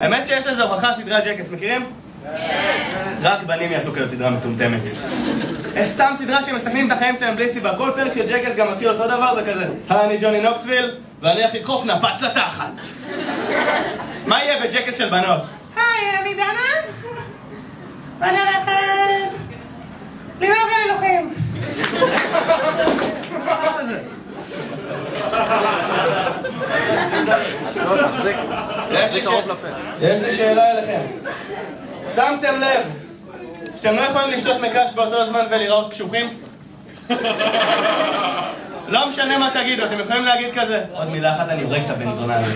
האמת שיש לזה הוכחה סדרה ג'קס, מכירים? רק בנים יעשו כזו סדרה מטומטמת. סתם סדרה שמסכנים את החיים שלהם בלי סיבה. כל פרק של ג'קס גם מתחיל אותו דבר, זה כזה היי, אני ג'וני נוקסוויל ואני הולך לדחוף נפץ לתחת. מה יהיה בג'קס של בנות? היי, אני דנה ואני הולכת לימור והילוכים. לא, תחזיק קרוב לפה. יש לי שאלה אליכם. שמתם לב שאתם לא יכולים לשתות מקש באותו זמן ולראות קשוחים? לא משנה מה תגידו, אתם יכולים להגיד כזה עוד מילה אחת אני הורג את הבן זונה הזה.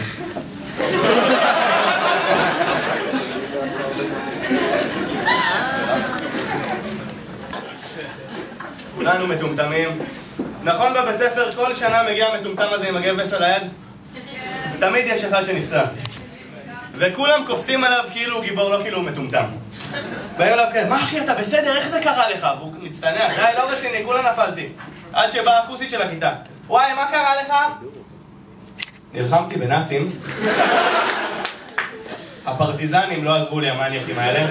כולנו מטומטמים. נכון, בבית ספר כל שנה מגיע המטומטם הזה עם הגבס על היד? תמיד יש אחד שנפסע וכולם קופצים עליו כאילו הוא גיבור, לא כאילו הוא מטומטם. באים אליו כזה, מה אחי, אתה בסדר? איך זה קרה לך? והוא מצטנע, די, לא רציני, כולה נפלתי. עד שבאה הכוסית של הכיתה, וואי, מה קרה לך? נלחמתי בנאצים. הפרטיזנים לא עזבו לי, המניאקים האלה.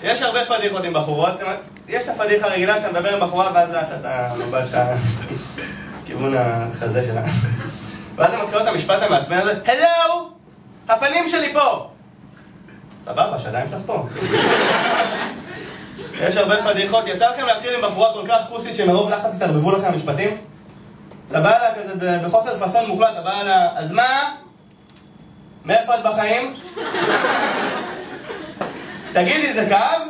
יש הרבה פדיחות עם בחורות. יש את הפדיחה הרגילה שאתה מדבר עם בחורה ואז לאט אתה מבט שלך כיוון החזה שלה. ואז הם מתחילות את המשפט המעצבן הזה, הלו! הפנים שלי פה! סבבה, שהדיים שלך פה. יש הרבה פדיחות. יצא לכם להתחיל עם בחורה כל כך כוסית שמרוב לחץ התערבבו לכם המשפטים? אתה בא לה כזה בחוסר פסון מוחלט, אתה בא לה, אז מה? מאיפה את בחיים? תגידי, זה כאב?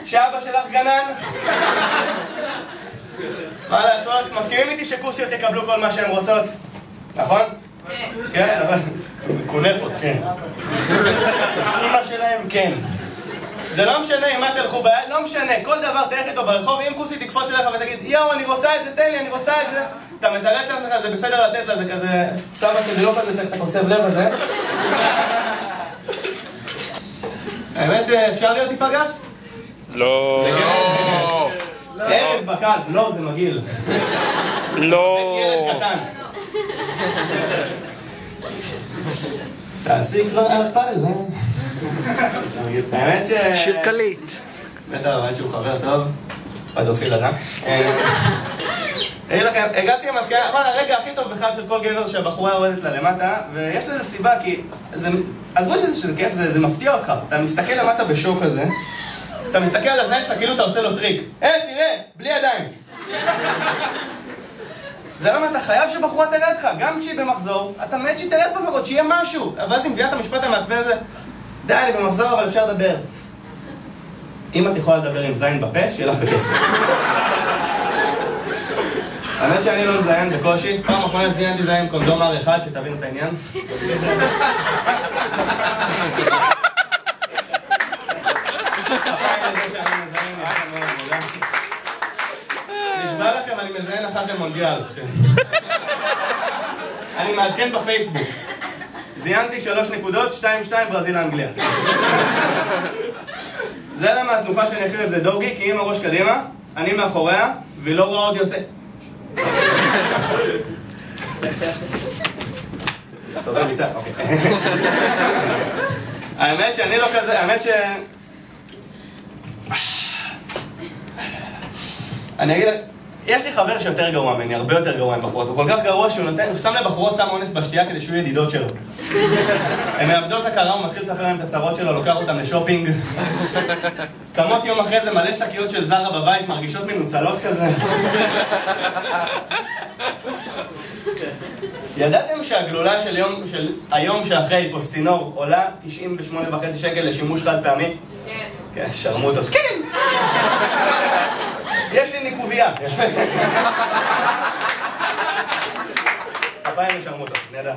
שאבא שלך גנן? מה לעשות? מסכימים איתי שכוסיות יקבלו כל מה שהן רוצות? נכון? כן, אבל קונפות, כן. אמא שלהם, כן. זה לא משנה אם את תלכו ביד, לא משנה, כל דבר תלך איתו ברחוב, אם כוסי תקפוץ אליך ותגיד יואו, אני רוצה את זה, תן לי, אני רוצה את זה, אתה מתרץ לך, זה בסדר לתת לה, זה כזה סבא שלי לא כזה, צריך את הקוצב לב הזה. האמת, אפשר להיות טיפה גס? לא. ארז בקל, לא, זה מגעיל. לא. ילד קטן. תעשי כבר הפלה. האמת ש... שיר קליט. האמת שהוא חבר טוב. פדופיל אדם. אגיד לכם, הגעתי למסקנה, אבל הרגע הכי טוב בכלל של כל גבר שהבחורה יורדת לה למטה, ויש לזה סיבה, כי עזבו שזה כיף, זה מפתיע אותך. אתה מסתכל למטה בשוק הזה, אתה מסתכל על הזין שלך כאילו אתה עושה לו טריק. תראה, בלי ידיים. זה למה אתה חייב שבחורה תראה לך, גם כשהיא במחזור, אתה מת שהיא תראה לפחות, שיהיה משהו. ואז היא מביאה את המשפט המעצבן הזה, די, אני במחזור, אבל אפשר לדבר. אם את יכולה לדבר עם זין בפה, שיהיה לך בכיף. האמת שאני לא מזיין בקושי, פעם אחרונה זיינתי זה עם קונדום R1, שתבינו את העניין. נשבע לכם, אני מזיין אחת למונדיאל. אני מעדכן בפייסבוק. זיינתי 3 נקודות, 2-2 ברזיל האנגליה. זה למה התנוחה שאני הכי אוהב זה דוגי, כי עם הראש קדימה, אני מאחוריה, ולא רואה עוד יוסף. סתובב איתה, אוקיי. האמת שאני לא כזה, האמת ש... אני אגיד, יש לי חבר שיותר גרוע ממני, הרבה יותר גרוע עם בחורות. הוא כל כך גרוע שהוא שם לבחורות סם אונס בשתייה כדי שהוא ידידות שלו. הם מאבדות הכרה, הוא מתחיל לספר להם את הצרות שלו, לוקח אותם לשופינג. כמות יום אחרי זה מלא שקיות של זרה בבית, מרגישות מנוצלות כזה. ידעתם שהגלולה של היום שאחרי פוסטינור עולה 98.5 שקל לשימוש חד פעמי? כן. כן, שרמוטות. כן! יש לי ניקוביה. הפעם לשרמוטות, נדע.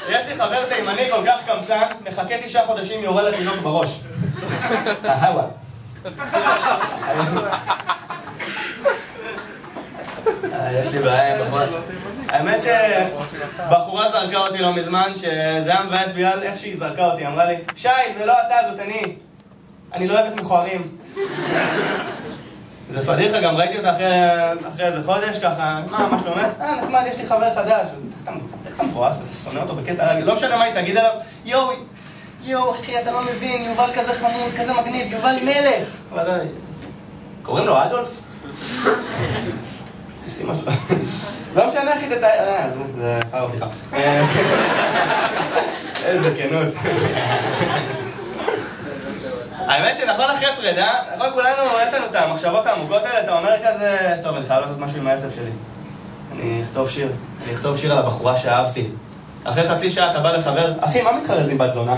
יש לי חבר תימני כל כך קמצן, מחכה 9 חודשים יורה לתינוק בראש. ההווה. יש לי בעיה עם בחורת. האמת שבחורה זרקה אותי לא מזמן, שזה היה מבאס בגלל איך שהיא זרקה אותי. אמרה לי, שי, זה לא אתה, זאת אני לא אוהבת מכוערים. זה פדיחה, גם ראיתי אותה אחרי איזה חודש, ככה, מה שלומך? נחמד, יש לי חבר חדש. איך אתה מבואס ואתה שונא אותו בקטע רגל, לא משנה מה היא תגיד עליו, יואו, אחי, אתה לא מבין, יובל כזה חמוד, כזה מגניב, יובל מלך. קוראים לו אדולף? לא משנה איך היא תתאר, זה חרב בדיחה. איזה כנות. האמת שנכון אחרי פרידה, נכון כולנו, יש לנו את המחשבות העמוקות האלה, אתה אומר כזה, טוב, אני חייב לעשות משהו עם העצב שלי. אני אכתוב שיר על הבחורה שאהבתי. אחרי חצי שעה אתה בא לחבר, אחי, מה מתחרז עם בת זונה?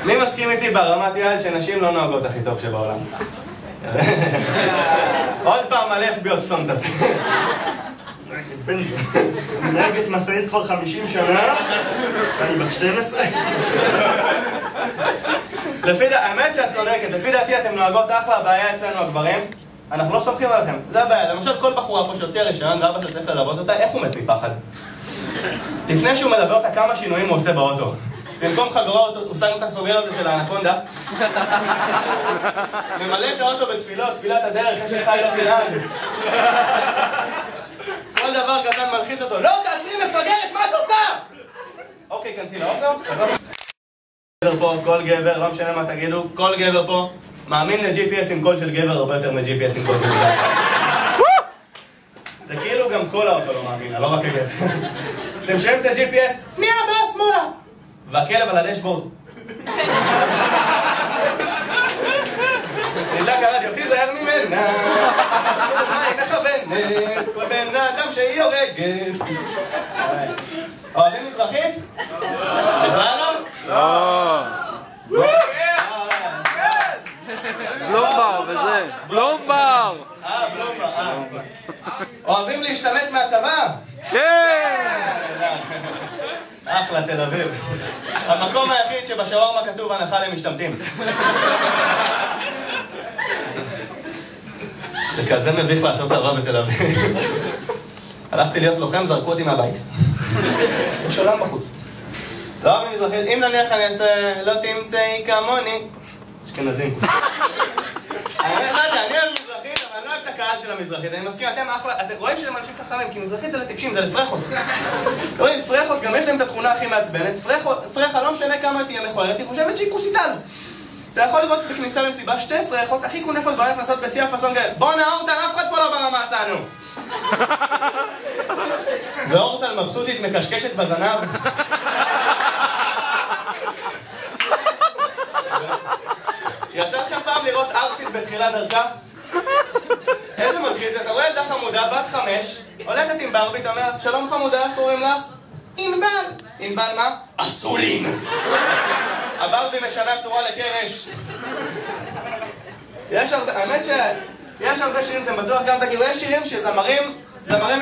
מי מסכים איתי ברמת יד שנשים לא נוהגות הכי טוב שבעולם? עוד פעם מלא לסביות סונטת. נהגת משאית כבר 50 שנה, אני בת 12. האמת שאת צודקת, לפי דעתי אתם נוהגות אחלה, הבעיה אצלנו הגברים, אנחנו לא סומכים עליכם, זה הבעיה. למשל כל בחורה פה שהוציאה רישיון ואבא שצריך ללוות אותה, איך הוא מת מפחד? לפני שהוא מלווה אותה כמה שינויים הוא עושה באוטו. במקום חגורה הוא שם את הסוגר הזה של האנקונדה, ממלא את האוטו בתפילות, תפילת הדרך, יש לך לא תנהג. כל דבר קטן מלחיץ אותו, לא תעצרי מפגרת, מה את עושה? אוקיי, כנסי לאוטו, סבבה. כל גבר, לא משנה מה תגידו, כל גבר פה מאמין ל-GPS עם קול של גבר הרבה יותר מ-GPS עם קול של גבר. זה כאילו גם כל האוטו לא מאמין, לא רק הגבר. אתם שומעים את ה-GPS, פנייה הבאה שמאלה, והכלב על הדשבורד. נדלק הרדיו, תיזהר ממנה, מסלול מים מכוונת, כל בן אדם שהיא הורגת. אוהבים מזרחית? בכלל לא? לא. בלומבר וזה. בלומבר. בלומבר. אוהבים להשתמט מהצבא? כן! אחלה, תל אביב. המקום היחיד שבשווארמה כתוב הנחה למשתמטים. זה כזה מביך לעשות צבא בתל אביב. הלכתי להיות לוחם, זרקו אותי מהבית. יש עולם בחוץ. לא אוהבים מזרחית, אם נניח אני אעשה לא תמצאי כמוני. אשכנזים. אני אוהב מזרחית, אבל אני לא אוהב את הקהל של המזרחית. אני מסכים, אתם אחלה, אתם רואים שאתם אנשים חכמים, כי מזרחית זה לטיפשים, זה לפרחות. רואים, פרחות, גם יש להם את התכונה הכי מעצבנת. פרחה, לא משנה כמה תהיה מכוערת, היא חושבת שהיא כוסיטל. אתה יכול לראות בכניסה למסיבה שתי פרחות, הכי קונפות בעיות לעשות בשיא הפסון כאלה. בוא נאורטל, אף אחד פה לא ברמה שלנו. ואורטל מבסוטית מקשקשת בזנב. יצא לכם פעם לראות ארסית בתחילת דרכה? איזה מלחיץ, אתה רואה ילדה חמודה, בת 5, הולכת עם ברבית, אומר, שלום חמודה, איך קוראים לך? ענבל. ענבל מה? אסולין. הברבי משנה צורה לקרש. האמת שיש הרבה שירים, אתם בטוח גם תגידו, יש שירים שזמרים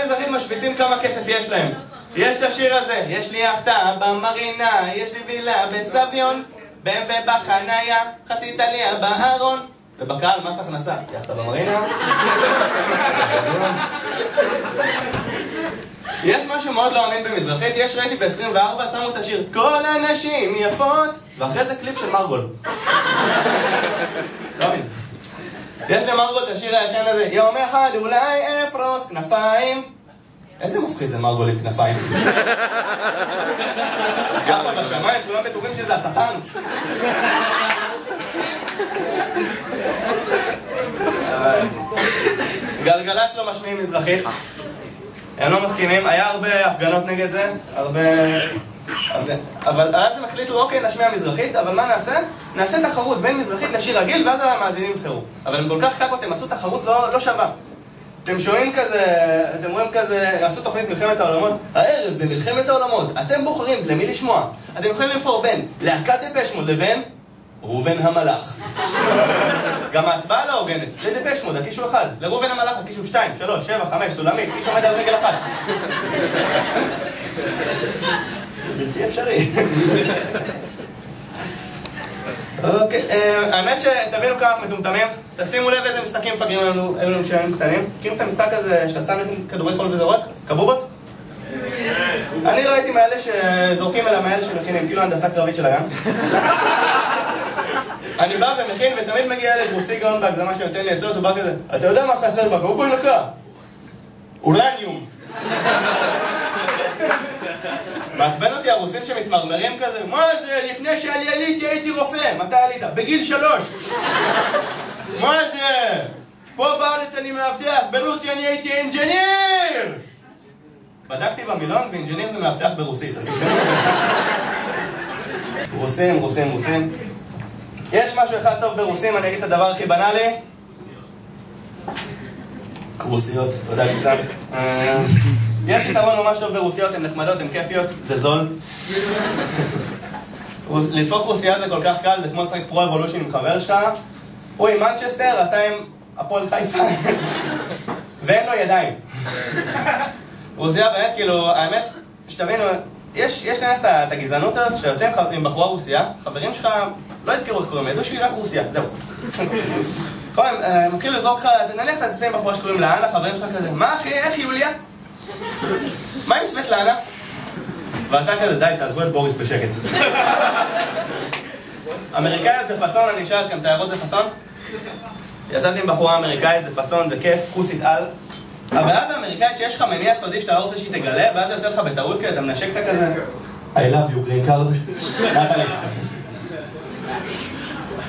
מזרחים משוויצים כמה כסף יש להם. יש את השיר הזה, יש לי יאכטה במרינה, יש לי וילה בסביון, BMW בחניה, חצי טליה בארון, ובקהל מס הכנסה, יאכטה במרינה. יש משהו מאוד לא אמין במזרחית, יש ראיתי ב-24, שמו את השיר כל הנשים יפות, ואחרי זה קליפ של מרגול. לא אמין. יש למרגול את השיר הישן הזה, יום אחד אולי אפרוס כנפיים. איזה מפחיד זה מרגול עם כנפיים? ככה בשמיים, כולם בטוחים שזה השטן. גלגלצ לא משמיעים מזרחית. הם לא מסכימים, היה הרבה הפגנות נגד זה, אבל אז הם החליטו, אוקיי, נשמיע מזרחית, אבל מה נעשה? נעשה תחרות בין מזרחית לשיר רגיל, ואז המאזינים יבחרו. אבל הם כל כך קקות, הם עשו תחרות לא שווה. אתם שומעים כזה, אתם רואים כזה, עשו תוכנית מלחמת העולמות, הערב במלחמת העולמות, אתם בוחרים למי לשמוע. אתם יכולים לבחור בין להקת דפש מוד לבין ראובן המלאך. גם ההצבעה לא הוגנת, זה דפש מוד, הקישו אחד. לראובן המלאך הקישו 2, 3, 7, 5, סולמית, איש עומד על רגל אחת. בלתי אפשרי. אוקיי, האמת שתבינו כמה מטומטמים, תשימו לב איזה משחקים מפגרים אלו כשהיינו קטנים. מכירים את המשחק הזה שאתה שם כדורי חול וזורק? קבובות? אני לא הייתי מאלה שזורקים אלא מאלה שמכינים, כאילו הנדסה קרבית של הגן. אני בא ומכין, ותמיד מגיע ילד רוסי גאון בהגזמה שנותן לי עצות, הוא בא כזה, אתה יודע מה חסר בך? הוא בואי נקה. אורניום. מעצבן אותי הרוסים שמתמרמרים כזה, מה זה? לפני שאני עליתי הייתי רופא. מתי עלית? בגיל 3. מה זה? פה בארץ אני מאבטח, ברוסיה אני הייתי אינג'יניר. בדקתי במילון, ואינג'יניר זה מאבטח ברוסית. רוסים. יש משהו אחד טוב ברוסים, אני אגיד את הדבר הכי בנאלי. רוסיות, תודה גזם. יש יתרון ממש טוב ברוסיות, הן נחמדות, הן כיפיות, זה זול. לדפוק רוסיה זה כל כך קל, זה כמו לשחק פרו אבולושן עם חבר שלך. הוא עם מנצ'סטר, אתה עם הפועל חיפה. ואין לו ידיים. רוסיה באמת, כאילו, האמת, שתבינו, יש נניח את הגזענות הזאת, כשיוצאים עם בחורה רוסיה, חברים שלך לא הזכירו איך קוראים, ידעו שהיא רק רוסיה, זהו. מתחיל לזרוק לך, נניח אתה תצא עם בחורה שקוראים לאנה, חברים שלך כזה, מה אחי, איך יוליה? מה עם סבטלנה? ואתה כזה, די, תעזבו את בוריס בשקט. אמריקאיות זה פסון, אני אשאל אתכם, תיירות זה פסון? יצאתי עם בחורה אמריקאית, זה פסון, זה כיף, כוסית על. הבעיה באמריקאית שיש לך מניע סודי שאתה לא רוצה שהיא תגלה, ואז זה יוצא לך בטעות כזה, אתה מנשק את כזה I love you, green card. נתן.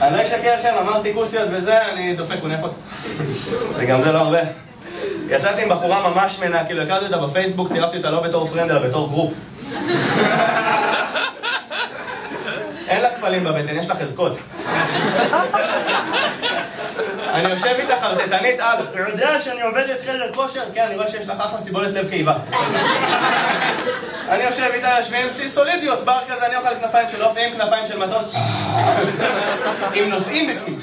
אני לא אשקר לכם, אמרתי כוסיות וזה, אני דופק קונפות. וגם זה לא הרבה. יצאתי עם בחורה ממש מנה, כאילו הכרתי אותה בפייסבוק, צירפתי אותה לא בתור פרנד, אלא בתור גרופ. אין לה כפלים בבטן, יש לה חזקות. אני יושב איתה חרטטנית על, אתה יודע שאני עובדת חדר כושר? כן, אני רואה שיש לך אחלה סיבולת לב כאיבה. אני יושב איתה, יושבים סולידיות, בר כזה, אני אוכל כנפיים של אופי עם כנפיים של מטוס. עם נוסעים בפנים.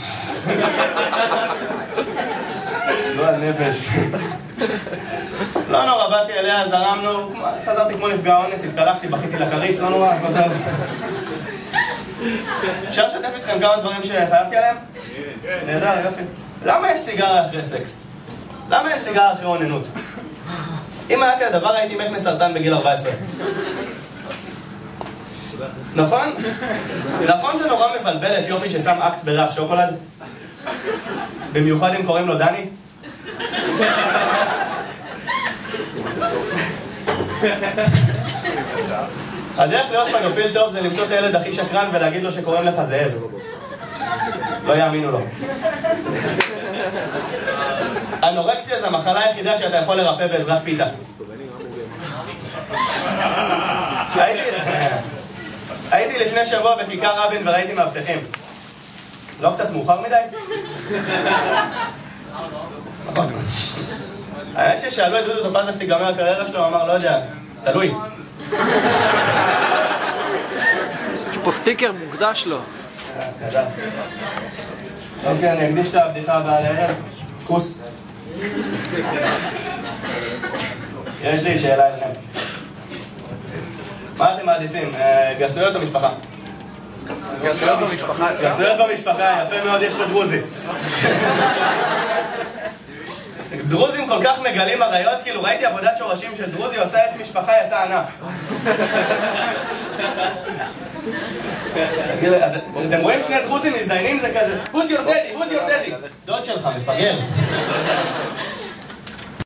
לא על נפש. לא נורא, באתי אליה, זרמנו, חזרתי כמו נפגע אונס, התקלחתי, בכיתי לכרית, לא נורא, כותב. אפשר לשתף איתכם כמה דברים שחייבתי עליהם? נהדר, יופי. למה יש סיגריה אחרי סקס? למה יש סיגריה אחרי אוננות? אם היה כזה דבר הייתי מת מסרטן בגיל 14. נכון? נכון זה נורא מבלבל את יופי ששם אקס בריח שוקולד? במיוחד אם קוראים לו דני? הדרך להיות פדופיל טוב זה למצוא את הילד הכי שקרן ולהגיד לו שקוראים לך זאב. לא יאמינו לו. אנורקסיה זה המחלה היחידה שאתה יכול לרפא בעזרת פיתה. הייתי לפני שבוע בכיכר רבין וראיתי מאבטחים. לא קצת מאוחר מדי? האמת ששאלו את דודו טופז איך תיגמר הקריירה שלו, הוא אמר לא יודע, תלוי. יש פה סטיקר מוקדש לו. תודה. אוקיי, אני אקדיש את הבדיחה הבאה לערב. כוס. יש לי שאלה אליכם. מה אתם מעדיפים? גסויות או משפחה? גסויות במשפחה. גסויות במשפחה, יפה מאוד, יש לו דרוזי. דרוזים כל כך מגלים עריות, כאילו ראיתי עבודת שורשים של דרוזי, עושה את משפחה, יצא ענף. אתם רואים שני דרוזים מזדיינים, זה כזה Who's your daddy? Who's your daddy? דוד שלך, מפגר.